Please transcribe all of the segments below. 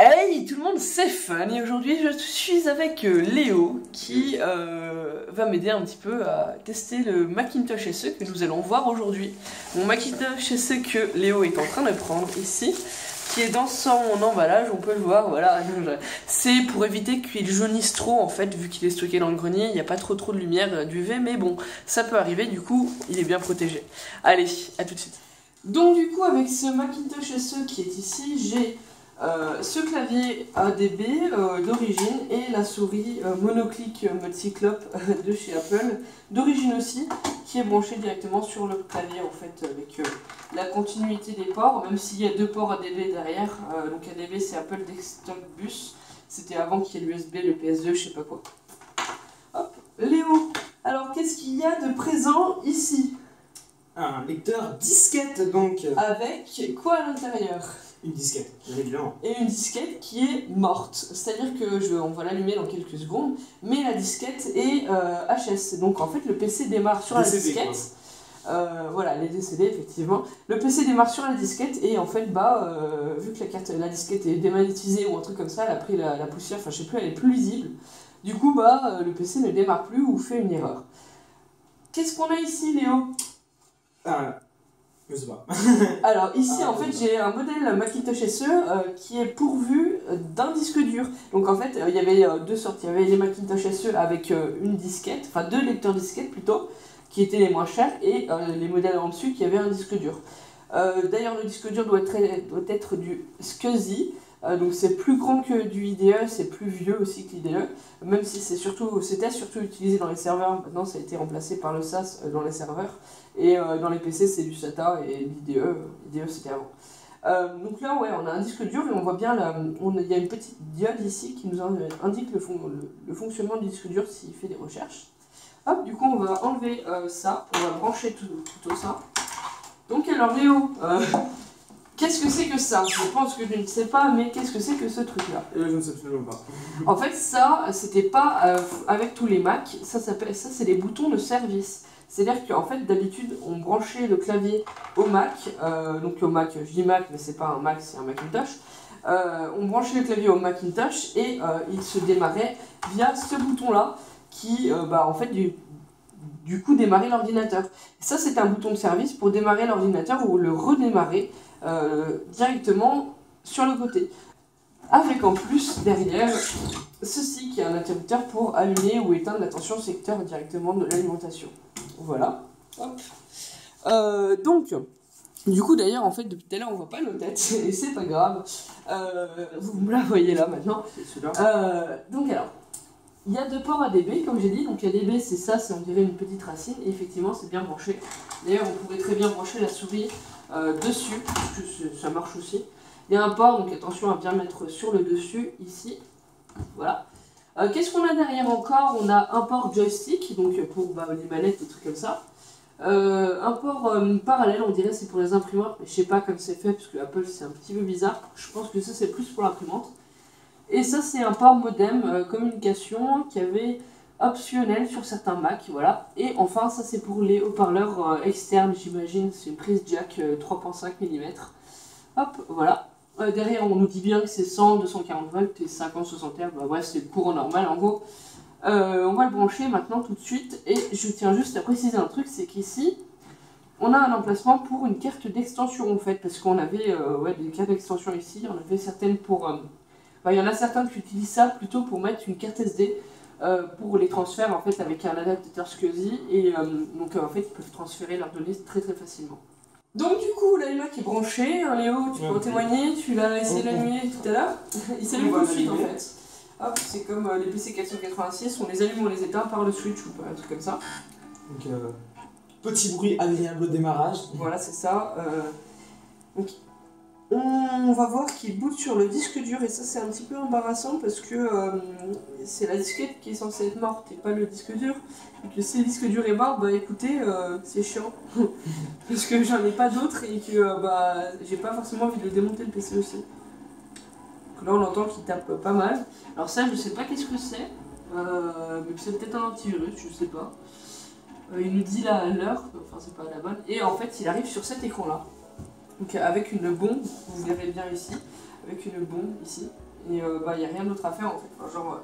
Hey tout le monde, c'est Fan et aujourd'hui je suis avec Léo qui va m'aider un petit peu à tester le Macintosh SE que nous allons voir aujourd'hui. Mon Macintosh SE que Léo est en train de prendre ici, qui est dans son emballage, on peut le voir, voilà. C'est pour éviter qu'il jaunisse trop en fait, vu qu'il est stocké dans le grenier, il n'y a pas trop de lumière d'UV, mais bon, ça peut arriver, du coup il est bien protégé. Allez, à tout de suite. Donc du coup avec ce Macintosh SE qui est ici, j'ai ce clavier ADB d'origine et la souris monoclic mode cyclope de chez Apple d'origine aussi, qui est branchée directement sur le clavier en fait avec la continuité des ports, même s'il y a deux ports ADB derrière. Donc ADB c'est Apple Desktop Bus, c'était avant qu'il y ait l'USB, le PS2, je sais pas quoi. Hop, Léo, alors qu'est-ce qu'il y a de présent ici? Un lecteur disquette donc. Avec quoi à l'intérieur? Une disquette, évidemment. Et une disquette qui est morte, c'est-à-dire que on va l'allumer dans quelques secondes, mais la disquette est HS, donc en fait le PC démarre sur la disquette, voilà, elle est décédée effectivement, le PC démarre sur la disquette et en fait vu que la disquette est démagnétisée ou un truc comme ça, elle a pris la poussière, enfin je sais plus, elle est plus lisible, du coup le PC ne démarre plus ou fait une erreur. Qu'est-ce qu'on a ici Léo? Je sais pas. Alors ici en fait j'ai un modèle Macintosh SE qui est pourvu d'un disque dur. Donc en fait il y avait deux sortes, il y avait les Macintosh SE avec une disquette, enfin deux lecteurs disquettes plutôt, qui étaient les moins chers, et les modèles en dessus qui avaient un disque dur. D'ailleurs le disque dur doit être du SCSI, donc c'est plus grand que du IDE, c'est plus vieux aussi que l'IDE, même si c'était surtout utilisé dans les serveurs, maintenant ça a été remplacé par le SAS dans les serveurs. Et dans les PC c'est du SATA et l'IDE c'était avant. Donc là ouais on a un disque dur et on voit bien il y a une petite diode ici qui nous indique le fonctionnement du disque dur s'il fait des recherches. Hop, du coup on va enlever ça, on va brancher tout ça. Donc alors Léo, qu'est-ce que c'est que ça? Je pense que je ne sais pas, mais qu'est-ce que c'est que ce truc là? Je ne sais absolument pas. En fait ça c'était pas avec tous les Mac, ça c'est les boutons de service. C'est-à-dire qu'en fait, d'habitude, on branchait le clavier au Mac, donc au Mac, je dis Mac, mais c'est pas un Mac, c'est un Macintosh. On branchait le clavier au Macintosh et il se démarrait via ce bouton-là qui, en fait, du coup, démarrait l'ordinateur. Ça, c'est un bouton de service pour démarrer l'ordinateur ou le redémarrer directement sur le côté. Avec en plus, derrière, ceci qui est un interrupteur pour allumer ou éteindre la tension secteur directement de l'alimentation. Voilà. Hop. Donc, du coup d'ailleurs en fait depuis tout à l'heure on voit pas nos têtes et c'est pas grave. Vous me la voyez là maintenant. Donc alors, il y a deux ports ADB comme j'ai dit. Donc ADB c'est ça, on dirait une petite racine et effectivement c'est bien branché. D'ailleurs on pourrait très bien brancher la souris dessus, parce que ça marche aussi. Il y a un port, donc attention à bien mettre sur le dessus ici. Voilà. Qu'est-ce qu'on a derrière encore? On a un port joystick, donc pour les manettes, des trucs comme ça. Un port parallèle, on dirait c'est pour les imprimantes, mais je sais pas comme c'est fait, parce que Apple c'est un petit peu bizarre. Je pense que ça c'est plus pour l'imprimante. Et ça c'est un port modem communication qui avait optionnel sur certains Mac, voilà. Et enfin ça c'est pour les haut-parleurs externes, j'imagine, c'est une prise jack 3.5 mm. Hop, voilà. Derrière on nous dit bien que c'est 100, 240 volts et 50-60 Hz, ouais c'est le courant normal en gros. On va le brancher maintenant tout de suite et je tiens juste à préciser un truc, c'est qu'ici on a un emplacement pour une carte d'extension en fait, parce qu'on avait des cartes d'extension ici, on avait certaines pour... il y en a certains qui utilisent ça plutôt pour mettre une carte SD pour les transferts en fait avec un adaptateur SCSI et donc en fait ils peuvent transférer leurs données très facilement. Donc du coup, l'iMac est branché, hein, Léo, tu peux en témoigner, tu l'as essayé d'allumer tout à l'heure. Il s'allume tout de suite en fait. Hop, c'est comme les PC 486, on les allume, on les éteint par le switch ou pas, un truc comme ça. Donc petit bruit agréable au démarrage. Voilà, c'est ça. Donc, on va voir qu'il boot sur le disque dur et ça c'est un petit peu embarrassant parce que c'est la disquette qui est censée être morte et pas le disque dur. Et que si le disque dur est mort, écoutez, c'est chiant. Parce que j'en ai pas d'autres et que j'ai pas forcément envie de le démonter le PC aussi. Donc là on entend qu'il tape pas mal. Alors ça je sais pas qu'est-ce que c'est, mais c'est peut-être un antivirus, je sais pas. Il nous dit là l'heure, enfin c'est pas la bonne, et en fait il arrive sur cet écran là. Donc avec une bombe, vous verrez bien ici, avec une bombe ici, et bah il n'y a rien d'autre à faire en fait, enfin, genre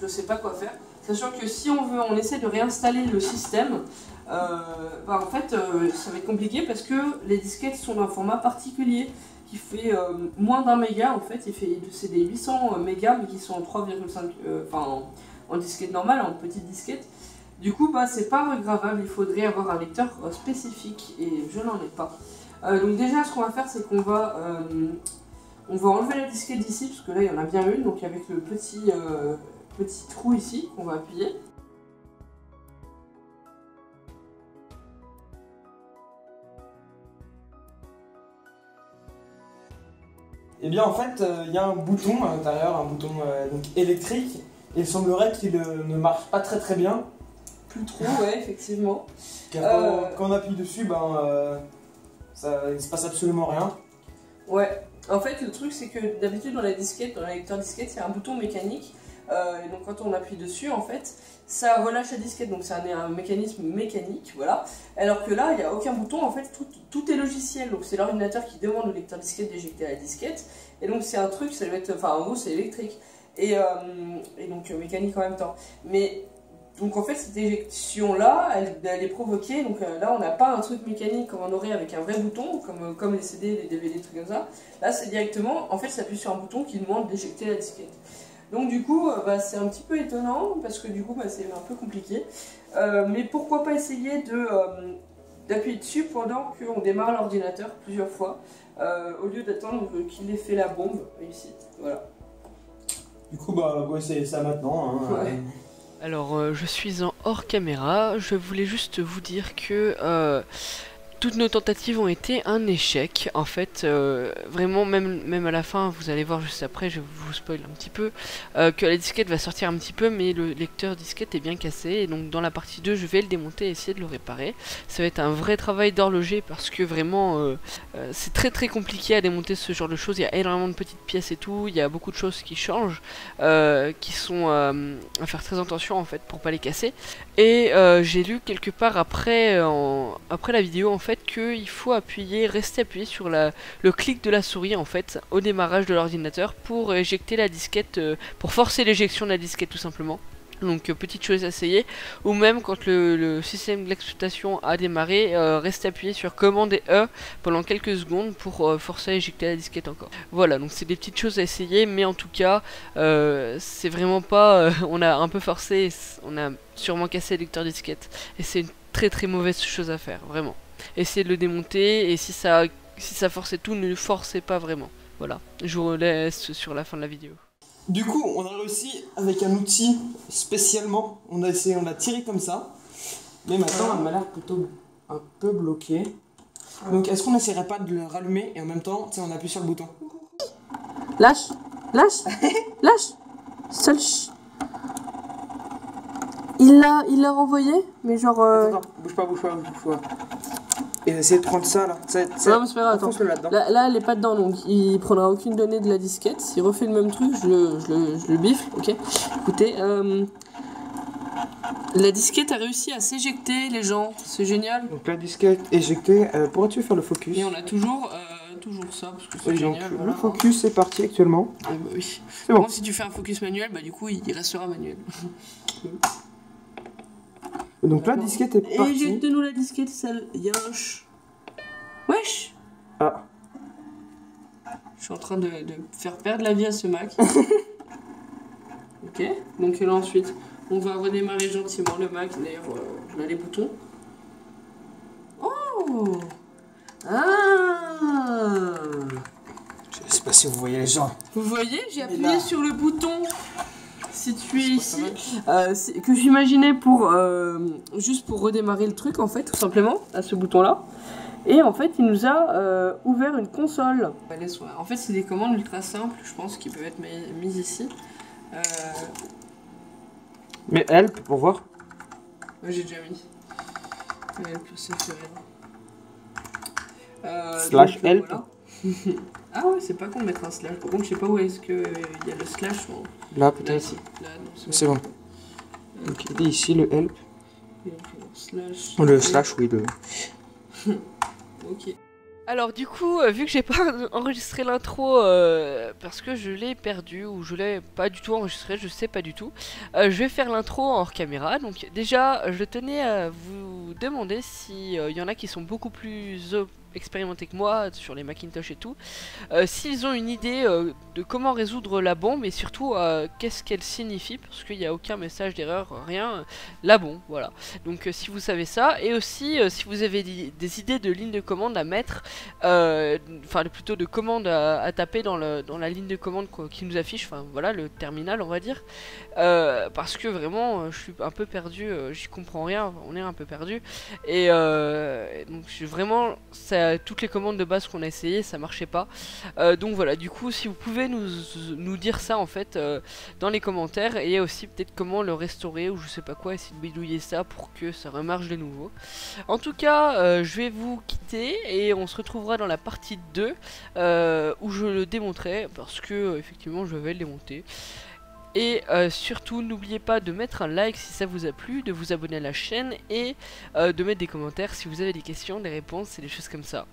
je sais pas quoi faire. Sachant que si on essaie de réinstaller le système, bah en fait ça va être compliqué parce que les disquettes sont d'un format particulier qui fait moins d'un méga en fait, c'est des 800 mégas mais qui sont en 3,5, enfin en disquette normale, en petite disquette. Du coup bah c'est pas regravable, il faudrait avoir un lecteur spécifique et je n'en ai pas. Donc déjà ce qu'on va faire c'est qu'on va enlever la disquette d'ici parce que là il y en a bien une, donc avec le petit trou ici qu'on va appuyer. Et bien en fait, il y a un bouton à l'intérieur, un bouton donc électrique, et il semblerait qu'il ne marche pas très bien. Plus trop, ouais, effectivement. Car quand on appuie dessus, ben, il ne se passe absolument rien. Ouais, en fait le truc c'est que d'habitude dans la disquette, dans le lecteur disquette, c'est un bouton mécanique. Et donc quand on appuie dessus en fait ça relâche la disquette, donc c'est un mécanisme mécanique, voilà. Alors que là il n'y a aucun bouton, en fait tout est logiciel, donc c'est l'ordinateur qui demande au lecteur disquette d'éjecter la disquette, et donc c'est un truc, ça doit être, enfin en gros c'est électrique et donc mécanique en même temps. Mais donc en fait cette éjection là elle est provoquée, donc là on n'a pas un truc mécanique comme on aurait avec un vrai bouton, comme les CD, les DVD, trucs comme ça. Là c'est directement, en fait ça appuie sur un bouton qui demande d'éjecter la disquette. Donc du coup, bah, c'est un petit peu étonnant parce que du coup, bah, c'est un peu compliqué. Mais pourquoi pas essayer d'appuyer dessus pendant qu'on démarre l'ordinateur plusieurs fois, au lieu d'attendre qu'il ait fait la bombe ici. Voilà. Du coup, bah, on va essayer ça maintenant. Hein. Ouais. Alors, je suis en hors caméra. Je voulais juste vous dire que toutes nos tentatives ont été un échec. En fait, vraiment, même à la fin, vous allez voir juste après, je vous spoil un petit peu, que la disquette va sortir un petit peu, mais le lecteur disquette est bien cassé. Et donc dans la partie 2, je vais le démonter et essayer de le réparer. Ça va être un vrai travail d'horloger parce que vraiment, c'est très compliqué à démonter ce genre de choses. Il y a énormément de petites pièces et tout, il y a beaucoup de choses qui changent, qui sont à faire très attention en fait pour pas les casser. Et j'ai lu quelque part après la vidéo en fait qu'il faut rester appuyé sur le clic de la souris en fait au démarrage de l'ordinateur pour éjecter la disquette, pour forcer l'éjection de la disquette tout simplement. Donc petite chose à essayer, ou même quand le système d'exploitation a démarré, rester appuyé sur commande et E pendant quelques secondes pour forcer à éjecter la disquette encore. Voilà, donc c'est des petites choses à essayer, mais en tout cas c'est vraiment pas, on a un peu forcé, on a sûrement cassé le lecteur disquette, et c'est une très mauvaise chose à faire, vraiment. Essayez de le démonter, et si ça forçait tout, ne le forcez pas vraiment. Voilà, je vous laisse sur la fin de la vidéo. Du coup, on a réussi avec un outil spécialement. On a tiré comme ça. Mais maintenant, elle m'a l'air plutôt un peu bloquée. Donc, est-ce qu'on n'essaierait pas de le rallumer et en même temps, on appuie sur le bouton? Lâche, seul. Il l'a renvoyé, mais genre. Attends, bouge pas. Et essayer de prendre ça là. Non, mais c'est pas grave, attends. Là, elle est pas dedans, donc il prendra aucune donnée de la disquette. S'il refait le même truc, je le bifle, ok. Écoutez, la disquette a réussi à s'éjecter, les gens, c'est génial. Donc la disquette éjectée, pourrais-tu faire le focus? Et on a toujours ça, parce que c'est génial. Donc, le focus est parti actuellement. Ah bah oui. C'est bon. Bon, si tu fais un focus manuel, bah du coup il restera manuel. Donc la disquette est partie. Éjecte-nous la disquette, celle. Yosh. Wesh. Ah. Je suis en train de faire perdre la vie à ce Mac. Ok. Donc là ensuite, on va redémarrer gentiment le Mac. D'ailleurs, on a les boutons. Oh. Ah. Je sais pas si vous voyez les gens. Vous voyez, j'ai appuyé sur le bouton situé ici, que j'imaginais juste pour redémarrer le truc en fait, tout simplement, à ce bouton là. Et en fait il nous a ouvert une console. En fait c'est des commandes ultra simples, je pense, qui peuvent être mises ici. Mais help pour voir. Ouais, j'ai déjà mis. Help, c'est fait rien. Slash help. Voilà. Ah ouais, c'est pas con de mettre un slash. Par contre, je sais pas où est-ce qu'il y a le slash. Là peut-être. Là, C'est bon. Donc il est ici le help. Et donc, Slash. Le slash, oui, le... Ok. Alors du coup, vu que j'ai pas enregistré l'intro parce que je l'ai perdu ou je l'ai pas du tout enregistré, je sais pas du tout, je vais faire l'intro hors caméra. Donc déjà, je tenais à vous demander si y en a qui sont beaucoup plus expérimentés que moi sur les Macintosh et tout, s'ils ont une idée de comment résoudre la bombe et surtout qu'est-ce qu'elle signifie, parce qu'il n'y a aucun message d'erreur, rien, la bombe, voilà. Donc si vous savez ça, et aussi si vous avez des idées de lignes de commande à mettre, enfin plutôt de commandes à taper dans la ligne de commande qui nous affiche, enfin voilà, le terminal on va dire, parce que vraiment je suis un peu perdu, j'y comprends rien, on est un peu perdu, et donc vraiment toutes les commandes de base qu'on a essayé ça marchait pas, donc voilà, du coup si vous pouvez nous dire ça en fait dans les commentaires, et aussi peut-être comment le restaurer ou je sais pas quoi, essayer de bidouiller ça pour que ça remarche de nouveau. En tout cas je vais vous quitter et on se retrouvera dans la partie 2 où je le démonterai parce que effectivement je vais le démonter. Et surtout n'oubliez pas de mettre un like si ça vous a plu, de vous abonner à la chaîne et de mettre des commentaires si vous avez des questions, des réponses et des choses comme ça.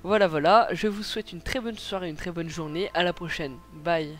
Voilà, je vous souhaite une très bonne soirée, une très bonne journée, à la prochaine, bye.